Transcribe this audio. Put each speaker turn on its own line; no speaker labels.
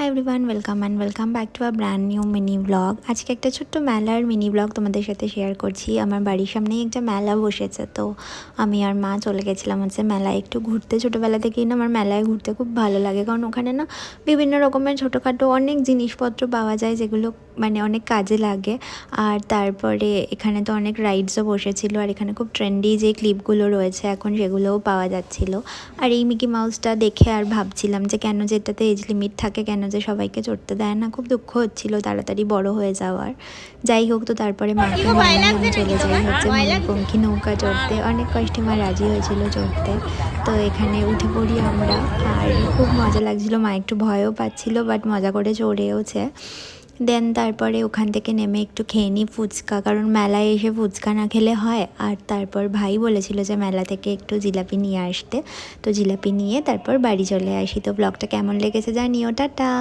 Hi everyone, welcome back to a brand new mini blog. আজকে একটা ছোট্ট মেলার মিনি ব্লগ তোমাদের সাথে শেয়ার করছি। আমার বাড়ির সামনেই একটা মেলা বসেছে, তো আমি আর মা চলে গেছিলাম হচ্ছে মেলায় একটু ঘুরতে। ছোটোবেলা থেকেই না আমার মেলায় ঘুরতে খুব ভালো লাগে, কারণ ওখানে না বিভিন্ন রকমের ছোটোখাটো অনেক জিনিসপত্র পাওয়া যায় যেগুলো মানে অনেক কাজে লাগে। আর তারপরে এখানে তো অনেক রাইডসও বসেছিল, আর এখানে খুব ট্রেন্ডি যে ক্লিপগুলো রয়েছে এখন সেগুলোও পাওয়া যাচ্ছিল। আর এই মিকি মাউসটা দেখে আর ভাবছিলাম যে কেন যে এটাতে এজ লিমিট থাকে, কেন যে সবাইকে চড়তে দেয় না, খুব দুঃখ হচ্ছিল তাড়াতাড়ি বড় হয়ে যাওয়ার। যাই হোক, তো তারপরে মাকে নিয়ে আমি চলে যাই হচ্ছে ময়ূরপঙ্খী নৌকা চড়তে। অনেক কাস্টমার রাজি হয়েছিল চড়তে, তো এখানে উঠে পড়ি আমরা। আর খুব মজা লাগছিল, মা একটু ভয়ও পাচ্ছিল, বাট মজা করে চড়েওছে। দেন তারপরে ওখান থেকে নেমে একটু খেয়ে নিই ফুচকা, কারণ মেলায় এসে ফুচকা না খেলে হয়। আর তারপর ভাই বলেছিল যে মেলা থেকে একটু জিলাপি নিয়ে আসতে, তো জিলাপি নিয়ে তারপর বাড়ি চলে আসি। তো ব্লগটা কেমন লেগেছে জানিও, টাটা।